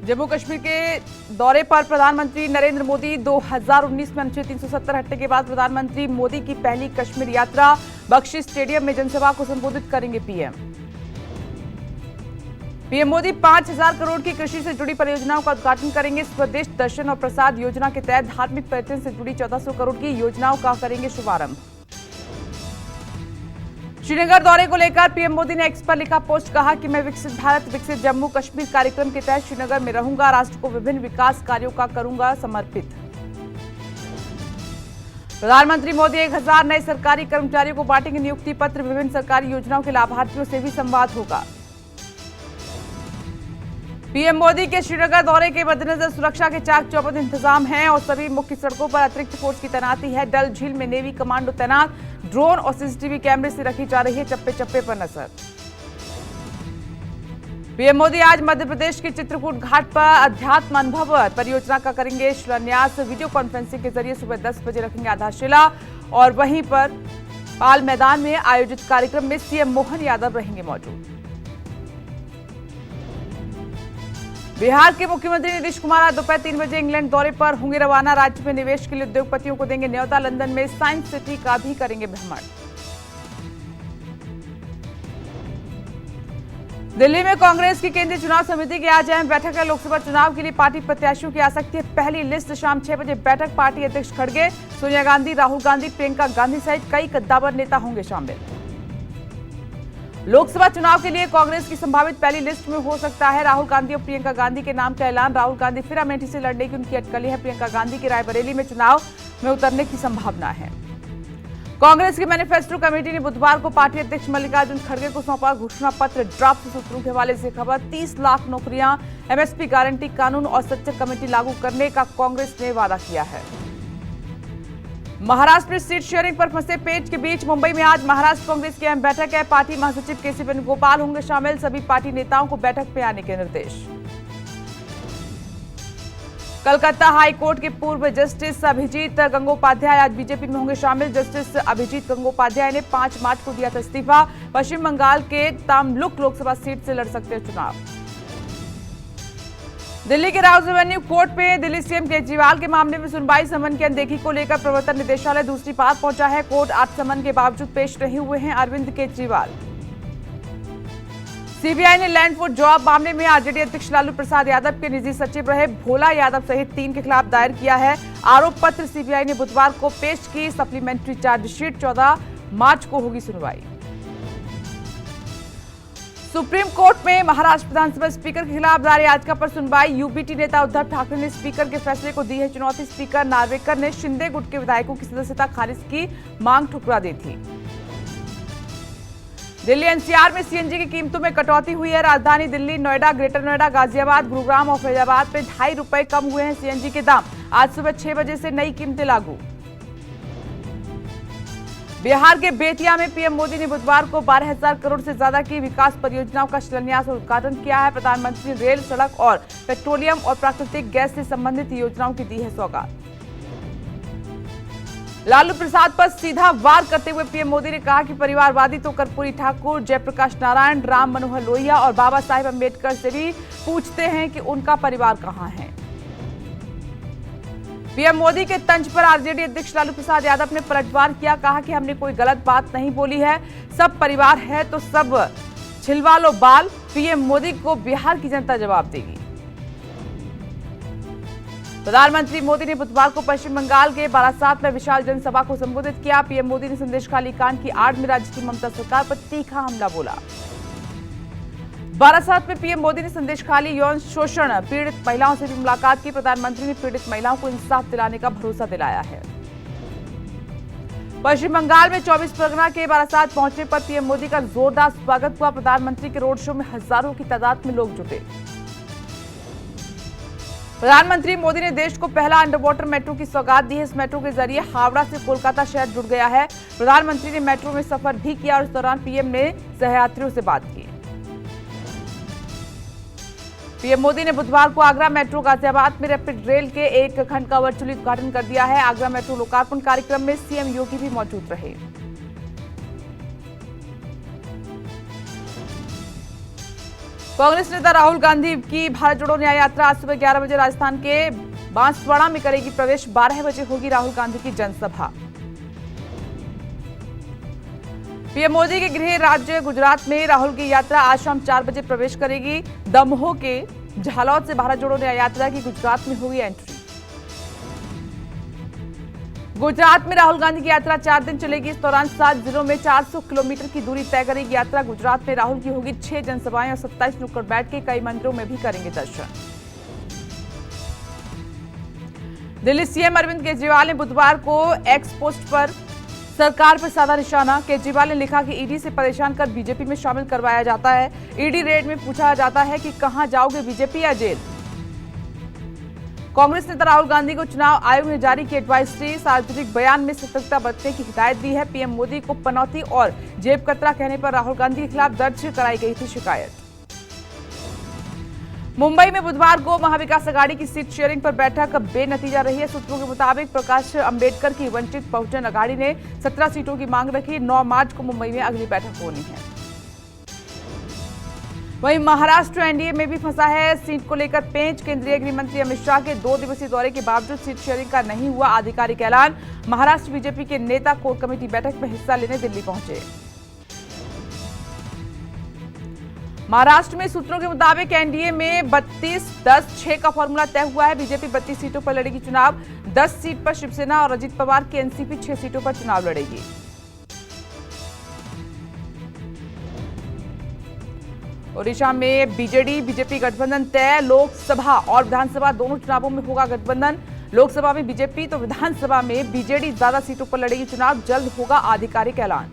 जम्मू कश्मीर के दौरे पर प्रधानमंत्री नरेंद्र मोदी 2019 में अनुच्छेद 370 हटने के बाद प्रधानमंत्री मोदी की पहली कश्मीर यात्रा। बख्शी स्टेडियम में जनसभा को संबोधित करेंगे पीएम मोदी 5,000 करोड़ की कृषि से जुड़ी परियोजनाओं का उद्घाटन करेंगे। स्वदेश दर्शन और प्रसाद योजना के तहत धार्मिक पर्यटन से जुड़ी 1400 करोड़ की योजनाओं का करेंगे शुभारंभ। श्रीनगर दौरे को लेकर पीएम मोदी ने एक्स पर लिखा पोस्ट, कहा कि मैं विकसित भारत विकसित जम्मू कश्मीर कार्यक्रम के तहत श्रीनगर में रहूंगा, राष्ट्र को विभिन्न विकास कार्यों का करूंगा समर्पित। प्रधानमंत्री मोदी 1000 नए सरकारी कर्मचारियों को बांटेंगे नियुक्ति पत्र। विभिन्न सरकारी योजनाओं के लाभार्थियों से भी संवाद होगा। पीएम मोदी के श्रीनगर दौरे के मद्देनजर सुरक्षा के चाक चौबंद इंतजाम हैं और सभी मुख्य सड़कों पर अतिरिक्त फोर्स की तैनाती है। डल झील में नेवी कमांडो तैनात, ड्रोन और सीसीटीवी कैमरे से रखी जा रही है चप्पे चप्पे पर नजर। पीएम मोदी आज मध्य प्रदेश के चित्रकूट घाट पर अध्यात्म अनुभव परियोजना का करेंगे शिलान्यास। वीडियो कॉन्फ्रेंसिंग के जरिए सुबह 10 बजे रखेंगे आधारशिला और वहीं पर पाल मैदान में आयोजित कार्यक्रम में सीएम मोहन यादव रहेंगे मौजूद। बिहार के मुख्यमंत्री नीतीश कुमार आज दोपहर 3 बजे इंग्लैंड दौरे पर होंगे रवाना। राज्य में निवेश के लिए उद्योगपतियों को देंगे न्योता। लंदन में साइंस सिटी का भी करेंगे भ्रमण। दिल्ली में कांग्रेस की केंद्रीय चुनाव समिति की आज अहम बैठक है। लोकसभा चुनाव के लिए पार्टी प्रत्याशियों की आ सकती है पहली लिस्ट। शाम 6 बजे बैठक। पार्टी अध्यक्ष खड़गे, सोनिया गांधी, राहुल गांधी, प्रियंका गांधी सहित कई कद्दावर नेता होंगे शामिल। लोकसभा चुनाव के लिए कांग्रेस की संभावित पहली लिस्ट में हो सकता है राहुल गांधी और प्रियंका गांधी के नाम का ऐलान। राहुल गांधी फिर अमेठी से लड़ने की उनकी अटकलें हैं। प्रियंका गांधी की रायबरेली में चुनाव में उतरने की संभावना है। कांग्रेस की मैनिफेस्टो कमेटी ने बुधवार को पार्टी अध्यक्ष मल्लिकार्जुन खड़गे को सौंपा घोषणा पत्र। ड्राफ्ट सूत्रों के हवाले से खबर, 30 लाख नौकरियां, एमएसपी गारंटी कानून और सच्चर कमेटी लागू करने का कांग्रेस ने वादा किया है। महाराष्ट्र में सीट शेयरिंग पर फंसे पेच के बीच मुंबई में आज महाराष्ट्र कांग्रेस की अहम बैठक है। पार्टी महासचिव केसी वेणुगोपाल होंगे शामिल। सभी पार्टी नेताओं को बैठक में आने के निर्देश। कलकत्ता हाई कोर्ट के पूर्व जस्टिस अभिजीत गंगोपाध्याय आज बीजेपी में होंगे शामिल। जस्टिस अभिजीत गंगोपाध्याय ने 5 मार्च को दिया था इस्तीफा। पश्चिम बंगाल के तमलुक लोकसभा सीट से लड़ सकते हैं चुनाव। दिल्ली के राउज एवेन्यू कोर्ट में दिल्ली सीएम केजरीवाल के मामले में सुनवाई। समन की अनदेखी को लेकर प्रवर्तन निदेशालय दूसरी बार पहुंचा है। कोर्ट 8 समन के बावजूद पेश नहीं हुए हैं अरविंद केजरीवाल। सीबीआई ने लैंड फॉर जॉब मामले में आरजेडी अध्यक्ष लालू प्रसाद यादव के निजी सचिव रहे भोला यादव सहित 3 के खिलाफ दायर किया है आरोप पत्र। सीबीआई ने बुधवार को पेश की सप्लीमेंट्री चार्जशीट। 14 मार्च को होगी सुनवाई। सुप्रीम कोर्ट में महाराष्ट्र विधानसभा स्पीकर के खिलाफ दायर याचिका पर सुनवाई। यूबीटी नेता उद्धव ठाकरे ने स्पीकर के फैसले को दी है चुनौती। स्पीकर नार्वेकर ने शिंदे गुट के विधायकों की सदस्यता खारिज की मांग ठुकरा दी थी। दिल्ली एनसीआर में सीएनजी की कीमतों में कटौती हुई है। राजधानी दिल्ली, नोएडा, ग्रेटर नोएडा, गाजियाबाद, गुरुग्राम और फैजाबाद में 2.5 रुपए कम हुए हैं सीएनजी के दाम। आज सुबह 6 बजे से नई कीमतें लागू। बिहार के बेतिया में पीएम मोदी ने बुधवार को 12,000 करोड़ से ज्यादा की विकास परियोजनाओं का शिलान्यास और उद्घाटन किया है। प्रधानमंत्री ने रेल, सड़क और पेट्रोलियम और प्राकृतिक गैस से संबंधित योजनाओं की दी है सौगात। लालू प्रसाद पर सीधा वार करते हुए पीएम मोदी ने कहा कि परिवारवादी तो कर्पूरी ठाकुर, जयप्रकाश नारायण, राम मनोहर लोहिया और बाबा साहेब अम्बेडकर से भी पूछते हैं कि उनका परिवार कहां है। पीएम मोदी के तंज पर आरजेडी अध्यक्ष लालू प्रसाद यादव ने पलटवार किया। कहा कि हमने कोई गलत बात नहीं बोली है, सब परिवार है तो सब छिलवा लो बाल। पीएम मोदी को बिहार की जनता जवाब देगी। प्रधानमंत्री मोदी ने बुधवार को पश्चिम बंगाल के बारासात में विशाल जनसभा को संबोधित किया। पीएम मोदी ने संदेशखाली कांड की आड़ में राज्य की ममता सरकार पर तीखा हमला बोला। बारासात में पीएम मोदी ने संदेशखाली यौन शोषण पीड़ित महिलाओं से भी मुलाकात की। प्रधानमंत्री ने पीड़ित महिलाओं को इंसाफ दिलाने का भरोसा दिलाया है। पश्चिम बंगाल में 24 परगना के बारासात पहुंचने पर पीएम मोदी का जोरदार स्वागत हुआ। प्रधानमंत्री के रोड शो में हजारों की तादाद में लोग जुटे। प्रधानमंत्री मोदी ने देश को पहला अंडर वाटर मेट्रो की सौगात दी है। इस मेट्रो के जरिए हावड़ा से कोलकाता शहर जुड़ गया है। प्रधानमंत्री ने मेट्रो में सफर भी किया और इस दौरान पीएम ने सहयात्रियों से बात की। पीएम मोदी ने बुधवार को आगरा मेट्रो, गाजियाबाद में रैपिड रेल के एक खंड का वर्चुअली उद्घाटन कर दिया है। आगरा मेट्रो लोकार्पण कार्यक्रम में सीएम योगी भी मौजूद रहे। कांग्रेस नेता राहुल गांधी की भारत जोड़ो न्याय यात्रा आज सुबह 11 बजे राजस्थान के बांसवाड़ा में करेगी प्रवेश। 12 बजे होगी राहुल गांधी की जनसभा। पीएम मोदी के गृह राज्य गुजरात में राहुल की यात्रा आज शाम 4 बजे प्रवेश करेगी। दमोह के झालौद से भारत जोड़ो न्याय यात्रा की गुजरात में होगी एंट्री। गुजरात में राहुल गांधी की यात्रा 4 दिन चलेगी। इस दौरान 7 जिलों में 400 किलोमीटर की दूरी तय करेगी यात्रा। गुजरात में राहुल की होगी 6 जनसभाएं और 27 नुक्कड़ बैठ के कई मंदिरों में भी करेंगे दर्शन। दिल्ली सीएम अरविंद केजरीवाल ने बुधवार को एक्स पोस्ट पर सरकार पर साधा निशाना। केजरीवाल ने लिखा कि ईडी से परेशान कर बीजेपी में शामिल करवाया जाता है। ईडी रेड में पूछा जाता है कि कहां जाओगे, बीजेपी या जेल। कांग्रेस नेता राहुल गांधी को चुनाव आयोग ने जारी की एडवाइजरी। सार्वजनिक बयान में सतर्कता बरतने की हिदायत दी है। पीएम मोदी को पनौती और जेब कतरा कहने पर राहुल गांधी के खिलाफ दर्ज कराई गई थी शिकायत। मुंबई में बुधवार को महाविकास अघाड़ी की सीट शेयरिंग पर बैठक बेनतीजा रही है। सूत्रों के मुताबिक प्रकाश अंबेडकर की वंचित बहुजन अघाड़ी ने 17 सीटों की मांग रखी। 9 मार्च को मुंबई में अगली बैठक होनी है। वहीं महाराष्ट्र एनडीए में भी फंसा है। सीट को लेकर पेंच। केंद्रीय गृह मंत्री अमित शाह के 2 दिवसीय दौरे के बावजूद सीट शेयरिंग का नहीं हुआ आधिकारिक ऐलान। महाराष्ट्र बीजेपी के नेता कोर कमेटी बैठक में हिस्सा लेने दिल्ली पहुंचे। महाराष्ट्र में सूत्रों के मुताबिक एनडीए में 32-10-6 का फॉर्मूला तय हुआ है। बीजेपी 32 सीटों पर लड़ेगी चुनाव। 10 सीट पर शिवसेना और अजित पवार की एनसीपी 6 सीटों पर चुनाव लड़ेगी। ओडिशा में बीजेडी-बीजेपी गठबंधन तय। लोकसभा और विधानसभा दोनों चुनावों में होगा गठबंधन। लोकसभा में बीजेपी तो विधानसभा में बीजेडी ज्यादा सीटों पर लड़ेगी चुनाव। जल्द होगा आधिकारिक ऐलान।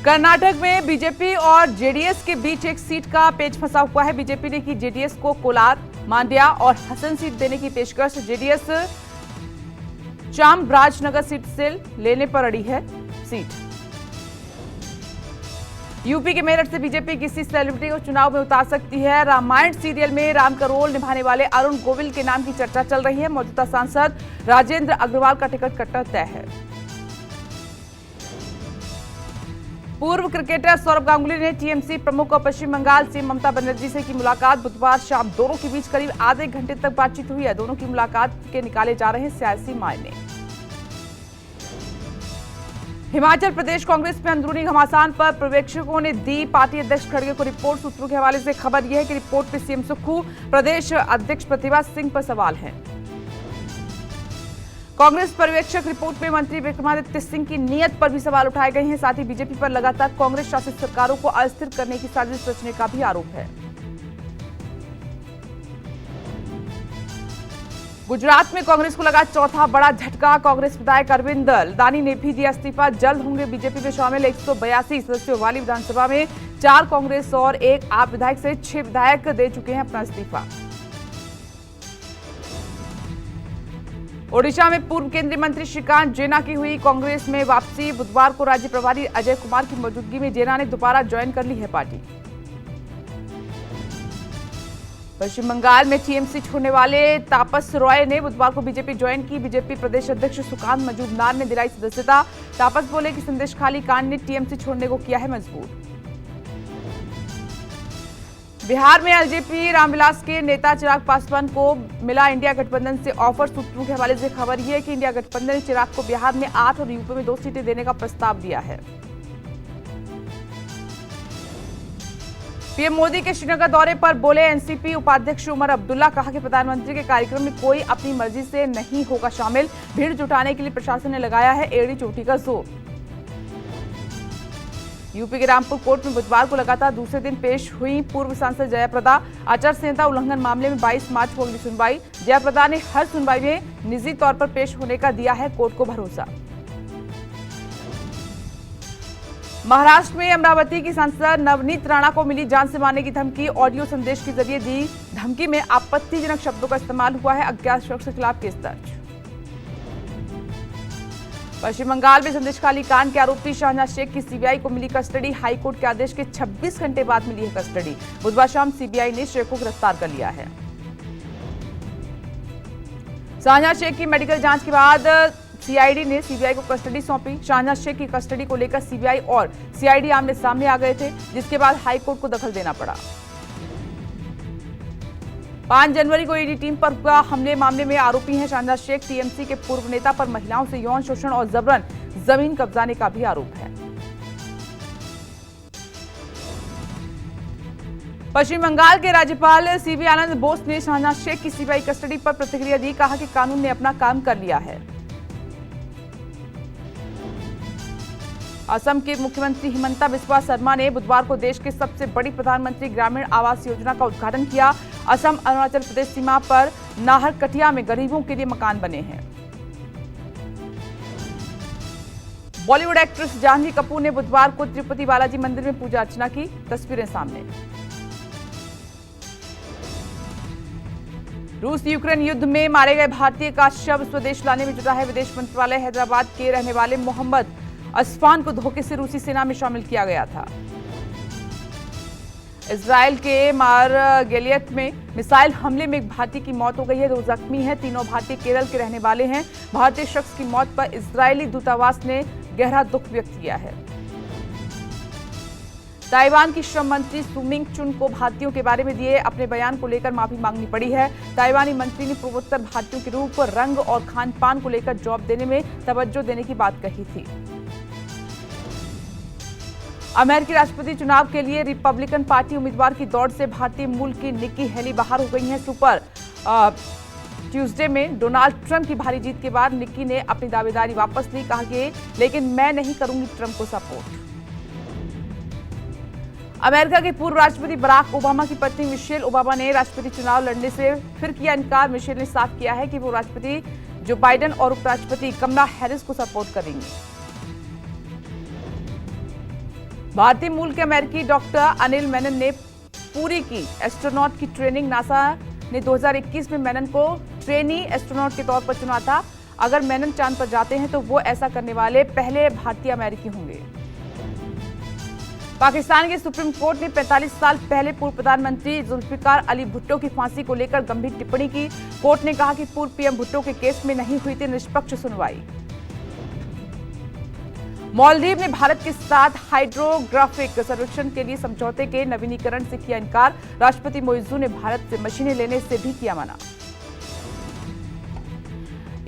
कर्नाटक में बीजेपी और जेडीएस के बीच एक सीट का पेच फंसा हुआ है। बीजेपी ने की जेडीएस को कोलार, मांड्या और हसन सीट देने की पेशकश। जेडीएस चामराजनगर सीट से लेने पर अड़ी है सीट। यूपी के मेरठ से बीजेपी किसी सेलिब्रिटी को चुनाव में उतार सकती है। रामायण सीरियल में राम का रोल निभाने वाले अरुण गोविल के नाम की चर्चा चल रही है। मौजूदा सांसद राजेंद्र अग्रवाल का टिकट कटना तय है। पूर्व क्रिकेटर सौरव गांगुली ने टीएमसी प्रमुख और पश्चिम बंगाल सीएम ममता बनर्जी से की मुलाकात। बुधवार शाम दोनों के बीच करीब आधे घंटे तक बातचीत हुई है। दोनों की मुलाकात के निकाले जा रहे हैं सियासी मायने। हिमाचल प्रदेश कांग्रेस में अंदरूनी घमासान पर पर्यवेक्षकों ने दी पार्टी अध्यक्ष खड़गे को रिपोर्ट। सूत्रों के हवाले से खबर यह है कि रिपोर्ट में सीएम सुक्खू, प्रदेश अध्यक्ष प्रतिभा सिंह पर सवाल है। कांग्रेस पर्यवेक्षक रिपोर्ट में मंत्री विक्रमादित्य सिंह की नीयत पर भी सवाल उठाए गए हैं। साथ ही बीजेपी पर लगातार कांग्रेस शासित सरकारों को अस्थिर करने की साजिश रचने का भी आरोप है। गुजरात में कांग्रेस को लगा चौथा बड़ा झटका। कांग्रेस विधायक अरविंद लदानी ने भी दिया इस्तीफा। जल्द होंगे बीजेपी में शामिल। 182 सदस्यों वाली विधानसभा में 4 कांग्रेस और 1 आप विधायक सहित 6 विधायक दे चुके हैं अपना इस्तीफा। ओडिशा में पूर्व केंद्रीय मंत्री श्रीकांत जेना की हुई कांग्रेस में वापसी। बुधवार को राज्य प्रभारी अजय कुमार की मौजूदगी में जेना ने दोबारा ज्वाइन कर ली है पार्टी। पश्चिम बंगाल में टीएमसी छोड़ने वाले तापस रॉय ने बुधवार को बीजेपी ज्वाइन की। बीजेपी प्रदेश अध्यक्ष सुकांत मजूमदार ने दिलाई सदस्यता। तापस बोले कि संदेश खाली कांड ने टीएमसी छोड़ने को किया है मजबूर। बिहार में एलजेपी रामविलास के नेता चिराग पासवान को मिला इंडिया गठबंधन से ऑफर। सूत्रों के हवाले से खबर यह है कि इंडिया गठबंधन ने चिराग को बिहार में 8 और यूपी में 2 सीटें देने का प्रस्ताव दिया है। पीएम मोदी के श्रीनगर दौरे पर बोले एनसीपी उपाध्यक्ष उमर अब्दुल्ला। कहा कि प्रधानमंत्री के कार्यक्रम में कोई अपनी मर्जी से नहीं होगा शामिल। भीड़ जुटाने के लिए प्रशासन ने लगाया है एड़ी चोटी का जोर। यूपी के रामपुर कोर्ट में बुधवार को लगातार दूसरे दिन पेश हुई पूर्व सांसद जयाप्रदा। आचार संहिता उल्लंघन मामले में 22 मार्च को अगली सुनवाई। जयाप्रदा ने हर सुनवाई में निजी तौर पर पेश होने का दिया है कोर्ट को भरोसा। महाराष्ट्र में अमरावती की सांसद नवनीत राणा को मिली जान से मारने की धमकी। ऑडियो संदेश के जरिए दी धमकी में आपत्तिजनक शब्दों का इस्तेमाल हुआ है। अज्ञात शख्स के खिलाफ केस दर्ज। पश्चिम बंगाल में संदेशखाली कांड के आरोपी शाहनवाज शेख की सीबीआई को मिली कस्टडी। हाईकोर्ट के आदेश के 26 घंटे बाद मिली है कस्टडी। बुधवार शाम सीबीआई ने शेख को गिरफ्तार कर लिया है। शाहनवाज शेख की मेडिकल जांच के बाद सीआईडी ने सीबीआई को कस्टडी सौंपी। शाहनवाज शेख की कस्टडी को लेकर सीबीआई और सीआईडी आमने सामने आ गए थे, जिसके बाद हाईकोर्ट को दखल देना पड़ा। 5 जनवरी को ईडी टीम पर हुआ हमले मामले में आरोपी हैं शाहनवाज शेख। टीएमसी के पूर्व नेता पर महिलाओं से यौन शोषण और जबरन जमीन कब्जाने का भी आरोप है। पश्चिम बंगाल के राज्यपाल सीवी आनंद बोस ने शाहनवाज शेख की सीबीआई कस्टडी पर प्रतिक्रिया दी। कहा कि कानून ने अपना काम कर लिया है। असम के मुख्यमंत्री हिमंता बिस्वा शर्मा ने बुधवार को देश की सबसे बड़ी प्रधानमंत्री ग्रामीण आवास योजना का उद्घाटन किया। असम अरुणाचल प्रदेश सीमा पर नाहरकटिया में गरीबों के लिए मकान बने हैं। बॉलीवुड एक्ट्रेस जानवी कपूर ने बुधवार को तिरुपति बालाजी मंदिर में पूजा अर्चना की। तस्वीरें सामने। रूस यूक्रेन युद्ध में मारे गए भारतीय का शव स्वदेश लाने में जुटा है। विदेश मंत्रालय हैदराबाद के रहने वाले मोहम्मद असफान को धोखे से रूसी सेना में शामिल किया गया था। इजरायल के मारगेलियत में मिसाइल हमले में एक भारतीय की मौत हो गई है, 2 जख्मी हैं। तीनों भारतीय केरल के रहने वाले हैं। भारतीय शख्स की मौत पर इजरायली दूतावास ने गहरा दुख व्यक्त किया है। ताइवान की श्रम मंत्री सुमिंग चुन को भारतीयों के बारे में दिए अपने बयान को लेकर माफी मांगनी पड़ी है। ताइवानी मंत्री ने पूर्वोत्तर भारतीयों के रूप रंग और खान पान को लेकर जॉब देने में तवज्जो देने की बात कही थी। अमेरिकी राष्ट्रपति चुनाव के लिए रिपब्लिकन पार्टी उम्मीदवार की दौड़ से भारतीय मूल की निक्की हेली बाहर हो गई हैं। सुपर ट्यूसडे में डोनाल्ड ट्रंप की भारी जीत के बाद निक्की ने अपनी दावेदारी वापस ली। कहा कि लेकिन मैं नहीं करूंगी ट्रंप को सपोर्ट। अमेरिका के पूर्व राष्ट्रपति बराक ओबामा की पत्नी मिशेल ओबामा ने राष्ट्रपति चुनाव लड़ने से फिर किया इनकार। मिशेल ने साफ किया है कि वो राष्ट्रपति जो बाइडेन और उपराष्ट्रपति कमला हैरिस को सपोर्ट करेंगी। भारतीय मूल के अमेरिकी डॉक्टर अनिल मेनन ने पूरी की एस्ट्रोनॉट की ट्रेनिंग। नासा ने 2021 में मेनन को ट्रेनी एस्ट्रोनॉट के तौर पर चुना था। अगर मेनन चांद पर जाते हैं तो वो ऐसा करने वाले पहले भारतीय अमेरिकी होंगे। पाकिस्तान के सुप्रीम कोर्ट ने 45 साल पहले पूर्व प्रधानमंत्री जुल्फिकार अली भुट्टो की फांसी को लेकर गंभीर टिप्पणी की। कोर्ट ने कहा कि पूर्व पीएम भुट्टो के केस में नहीं हुई थी निष्पक्ष सुनवाई। मालदीव ने भारत के साथ हाइड्रोग्राफिक सर्वेक्षण के लिए समझौते के नवीनीकरण से किया इनकार। राष्ट्रपति मोइजू ने भारत से मशीनें लेने से भी किया मना।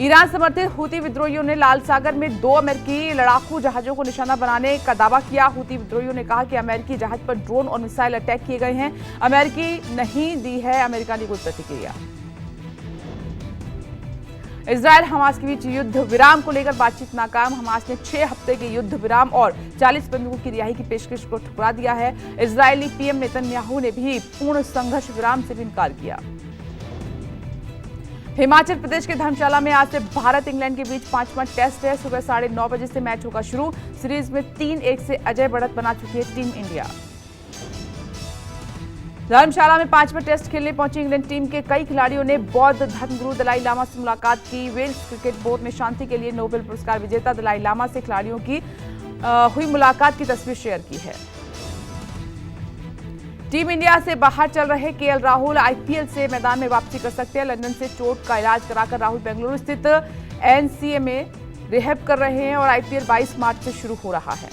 ईरान समर्थित हूती विद्रोहियों ने लाल सागर में 2 अमेरिकी लड़ाकू जहाजों को निशाना बनाने का दावा किया। हूती विद्रोहियों ने कहा कि अमेरिकी जहाज पर ड्रोन और मिसाइल अटैक किए गए हैं। अमेरिकी नहीं दी है अमेरिका ने कोई प्रतिक्रिया। इजरायल हमास के बीच युद्ध विराम को लेकर बातचीत नाकाम। हमास ने 6 हफ्ते के युद्ध विराम और 40 बंधुओं की रिहाई की पेशकश को ठुकरा दिया है। इजरायली पीएम नेतन्याहू ने भी पूर्ण संघर्ष विराम से भी इनकार किया। हिमाचल प्रदेश के धर्मशाला में आज से भारत इंग्लैंड के बीच 5वां टेस्ट है। सुबह 9:30 बजे से मैच होगा शुरू। सीरीज में 3-1 से अजय बढ़त बना चुकी है टीम इंडिया। धर्मशाला में 5वां टेस्ट खेलने पहुंची इंग्लैंड टीम के कई खिलाड़ियों ने बौद्ध धर्मगुरु दलाई लामा से मुलाकात की। वेल्स क्रिकेट बोर्ड ने शांति के लिए नोबेल पुरस्कार विजेता दलाई लामा से खिलाड़ियों की हुई मुलाकात की तस्वीर शेयर की है। टीम इंडिया से बाहर चल रहे केएल राहुल आईपीएल से मैदान में वापसी कर सकते हैं। लंदन से चोट का इलाज कराकर राहुल बेंगलुरु स्थित एनसीए में रिहैब कर रहे हैं और आईपीएल 22 मार्च से शुरू हो रहा है।